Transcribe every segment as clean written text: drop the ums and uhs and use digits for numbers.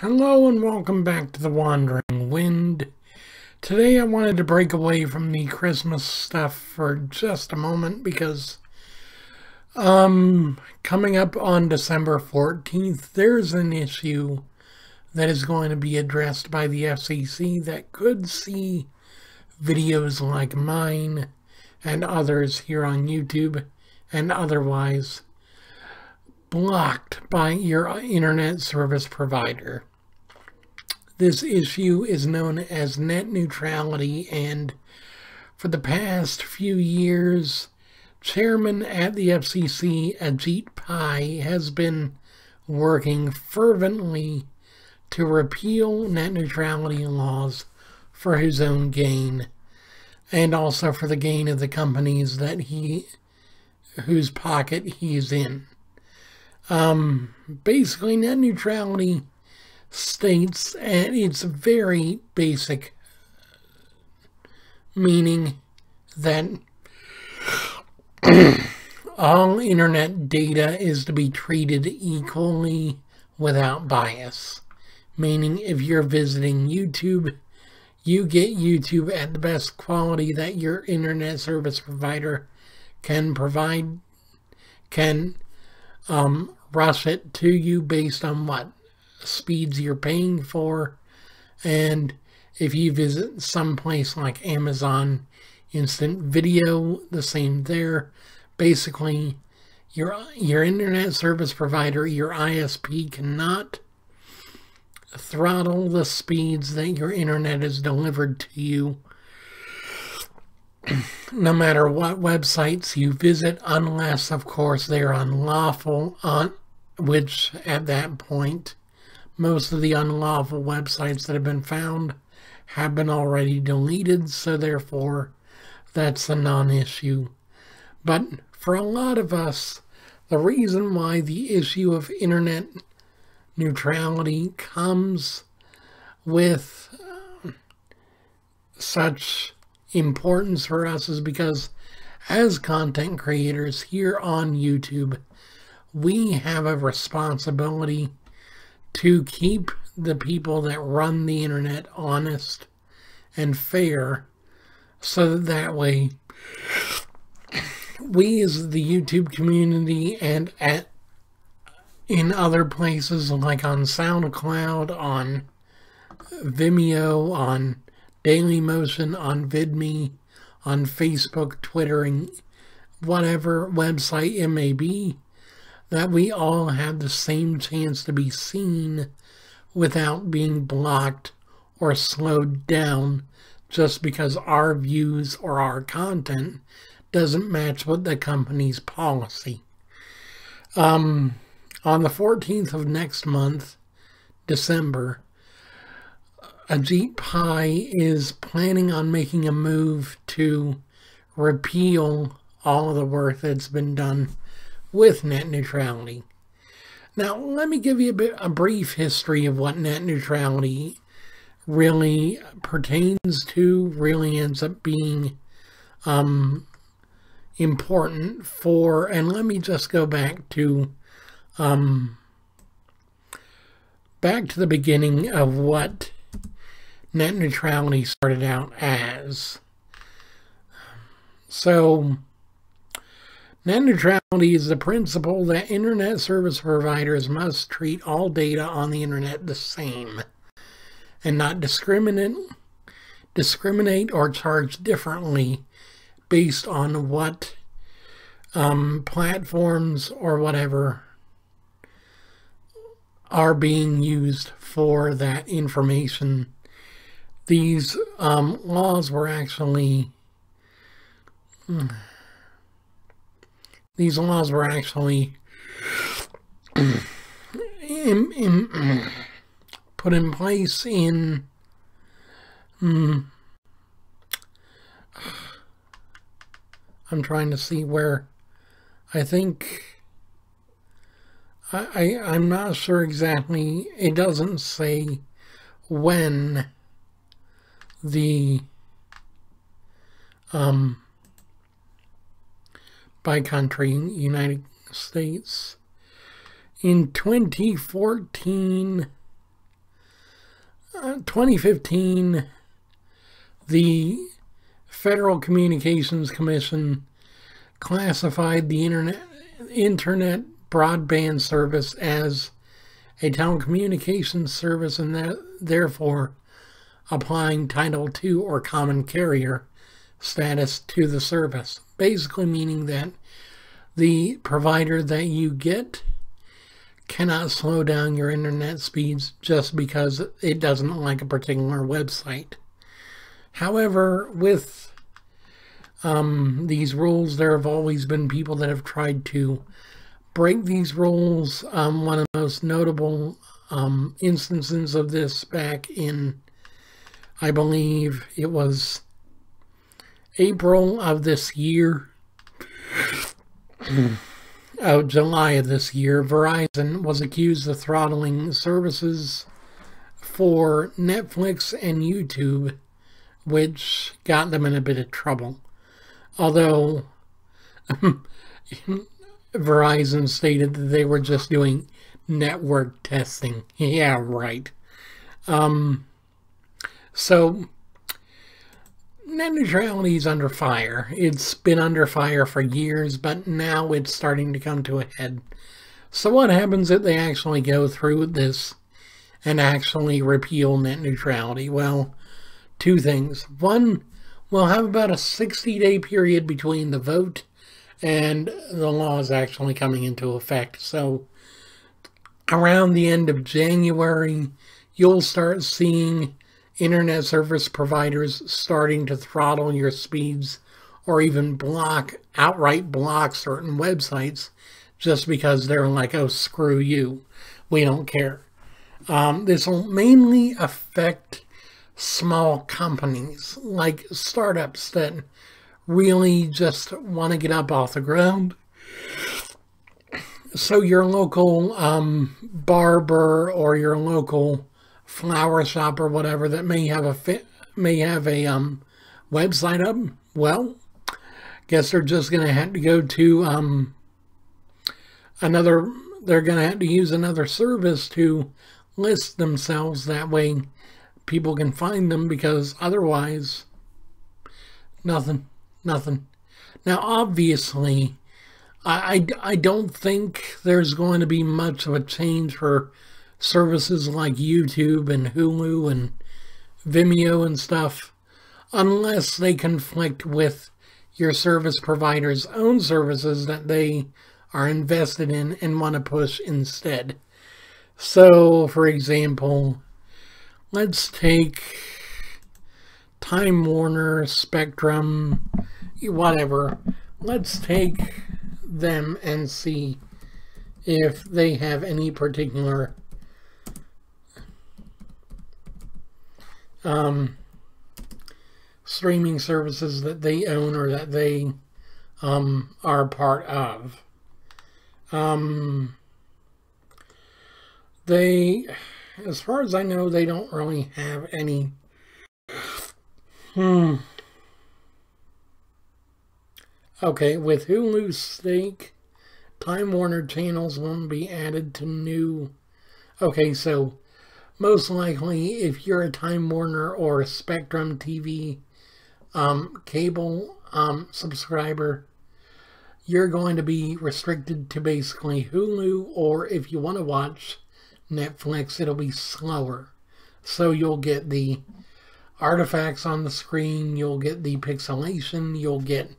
Hello and welcome back to the Wandering Wind. Today I wanted to break away from the Christmas stuff for just a moment because coming up on December 14th there's an issue that is going to be addressed by the FCC that could see videos like mine and others here on YouTube and otherwise blocked by your internet service provider. This issue is known as net neutrality, and for the past few years, Chairman at the FCC, Ajit Pai, has been working fervently to repeal net neutrality laws for his own gain, and also for the gain of the companies that whose pocket he's in. Basically, net neutrality states, and it's very basic meaning, that all internet data is to be treated equally without bias. Meaning, if you're visiting YouTube, you get YouTube at the best quality that your internet service provider can provide, rush it to you based on what speeds you're paying for. And if you visit some place like Amazon Instant Video, the same there. Basically, your internet service provider, your ISP, cannot throttle the speeds that your internet is delivered to you, no matter what websites you visit, unless, of course, they're unlawful, which at that point, most of the unlawful websites that have been found have been already deleted, so therefore, that's a non-issue. But for a lot of us, the reason why the issue of internet neutrality comes with such importance for us is because as content creators here on YouTube, we have a responsibility to keep the people that run the internet honest and fair, so that way we as the YouTube community and in other places like on SoundCloud, on Vimeo, on Dailymotion, on VidMe, on Facebook, Twitter, and whatever website it may be, that we all have the same chance to be seen without being blocked or slowed down just because our views or our content doesn't match with the company's policy. On the 14th of next month, December, Ajit Pai is planning on making a move to repeal all of the work that's been done with net neutrality. Now, let me give you a brief history of what net neutrality really pertains to, really ends up being important for, and let me just go back to the beginning of what net neutrality started out as. So, net neutrality is the principle that internet service providers must treat all data on the internet the same and not discriminate or charge differently based on what platforms or whatever are being used for that information. These laws were actually put in place in I'm trying to see where. I think I'm not sure exactly. It doesn't say when the by country, United States. In 2014, 2015, the Federal Communications Commission classified the internet broadband service as a telecommunications service, and that therefore applying Title II or common carrier status to the service. Basically meaning that the provider that you get cannot slow down your internet speeds just because it doesn't like a particular website. However, with these rules, there have always been people that have tried to break these rules. One of the most notable instances of this back in, I believe it was April of this year, July of this year, Verizon was accused of throttling services for Netflix and YouTube, which got them in a bit of trouble. Although Verizon stated that they were just doing network testing. Yeah, right. So net neutrality is under fire. It's been under fire for years, but now it's starting to come to a head. So what happens if they actually go through this and actually repeal net neutrality? Well, two things. One, we'll have about a 60-day period between the vote and the law is actually coming into effect. So around the end of January, you'll start seeing internet service providers starting to throttle your speeds or even outright block certain websites just because they're like, oh, screw you, we don't care. This will mainly affect small companies like startups that really just want to get up off the ground. So your local barber or your local flower shop or whatever that may have a website up, well, guess they're just going to have to go to they're going to have to use another service to list themselves. That way people can find them, because otherwise nothing. Now obviously I don't think there's going to be much of a change for services like YouTube and Hulu and Vimeo and stuff, unless they conflict with your service provider's own services that they are invested in and want to push instead. So, for example, let's take Time Warner, Spectrum, whatever. Let's take them and see if they have any particular streaming services that they own or that they are part of. They, as far as I know, they don't really have any. Okay, with Hulu's stake, Time Warner channels won't be added to new. Okay, so most likely, if you're a Time Warner or Spectrum TV cable subscriber, you're going to be restricted to basically Hulu, or if you want to watch Netflix, it'll be slower. So you'll get the artifacts on the screen, you'll get the pixelation, you'll get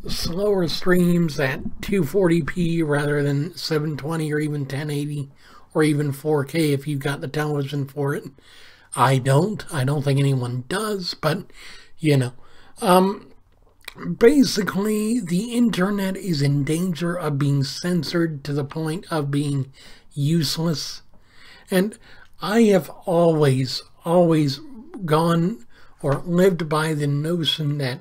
slower streams at 240p rather than 720 or even 1080 or even 4K if you've got the television for it. I don't think anyone does, but you know. Basically, the internet is in danger of being censored to the point of being useless. And I have always gone or lived by the notion that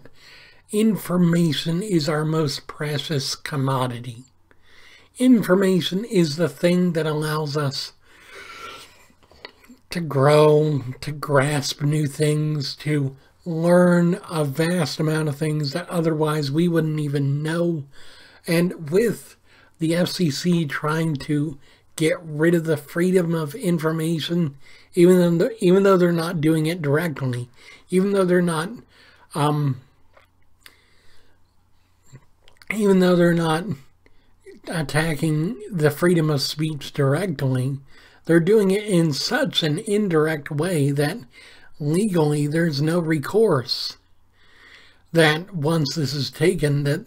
information is our most precious commodity. Information is the thing that allows us to grow, to grasp new things, to learn a vast amount of things that otherwise we wouldn't even know. And with the FCC trying to get rid of the freedom of information, even though they're not doing it directly, even though they're not attacking the freedom of speech directly. They're doing it in such an indirect way that legally there's no recourse. That once this is taken, that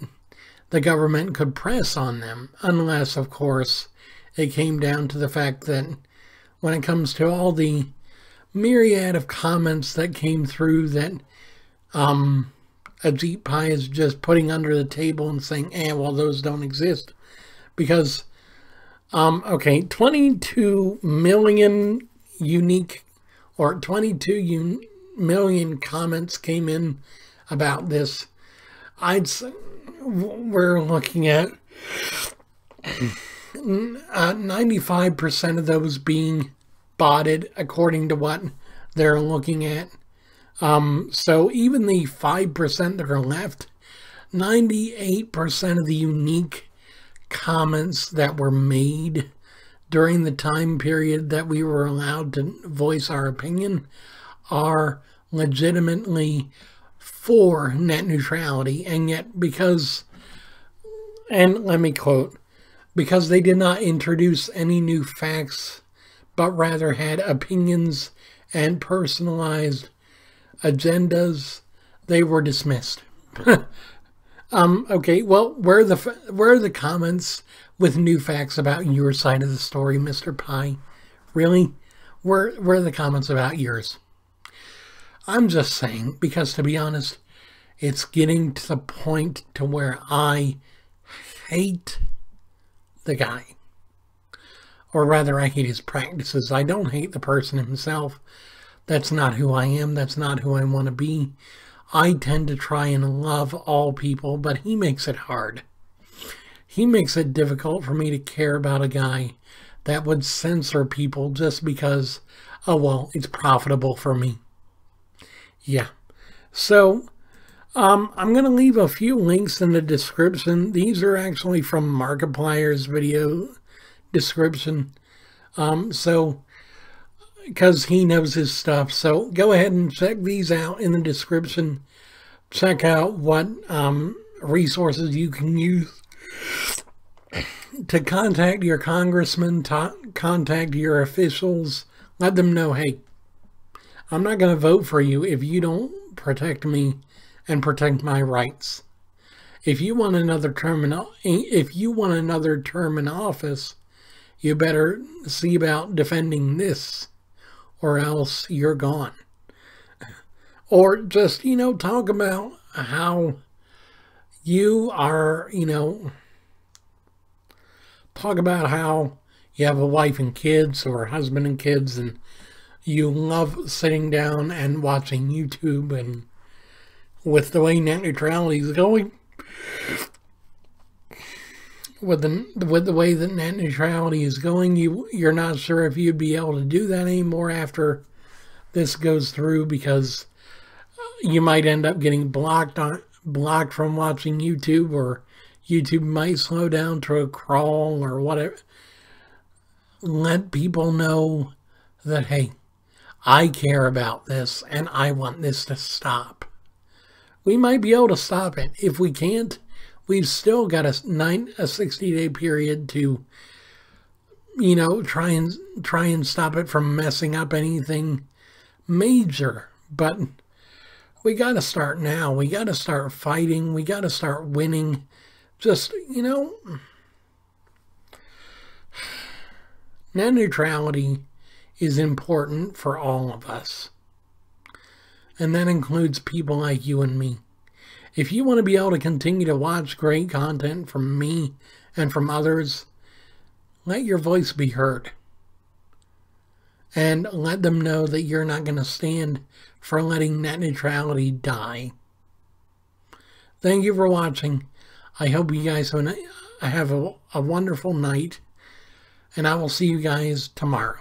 the government could press on them, unless, of course, it came down to the fact that when it comes to all the myriad of comments that came through that Ajit Pai is just putting under the table and saying, well, those don't exist. Because, 22 million unique, or 22 million comments came in about this. I'd say we're looking at 95% of those being botted, according to what they're looking at. So even the 5% that are left, 98% of the unique comments that were made during the time period that we were allowed to voice our opinion are legitimately for net neutrality. And yet because, and let me quote, because they did not introduce any new facts, but rather had opinions and personalized agendas, they were dismissed. Okay, well, where are the comments with new facts about your side of the story, Mr. Pai? Really? Where are the comments about yours? I'm just saying, because to be honest, it's getting to the point to where I hate the guy. Or rather, I hate his practices. I don't hate the person himself. That's not who I am. That's not who I want to be. I tend to try and love all people, but he makes it hard. He makes it difficult for me to care about a guy that would censor people just because, oh, well, it's profitable for me. Yeah. So, I'm going to leave a few links in the description. These are actually from Markiplier's video description. Because he knows his stuff. So go ahead and check these out in the description. Check out what resources you can use to contact your congressman, contact your officials. Let them know, hey, I'm not going to vote for you if you don't protect me and protect my rights. If you want another term in office, you better see about defending this, or else you're gone. Or just, talk about how you are, talk about how you have a wife and kids, or a husband and kids, and you love sitting down and watching YouTube, and with the way net neutrality is going, with the way that net neutrality is going, you're not sure if you'd be able to do that anymore after this goes through, because you might end up getting blocked from watching YouTube, or YouTube might slow down to a crawl or whatever. Let people know that, hey, I care about this and I want this to stop. We might be able to stop it. If we can't, we've still got a 60-day period to, try and stop it from messing up anything major. But we got to start now. We got to start fighting. We got to start winning. Just, net neutrality is important for all of us. And that includes people like you and me. If you want to be able to continue to watch great content from me and from others, let your voice be heard. And let them know that you're not going to stand for letting net neutrality die. Thank you for watching. I hope you guys have a wonderful night. And I will see you guys tomorrow.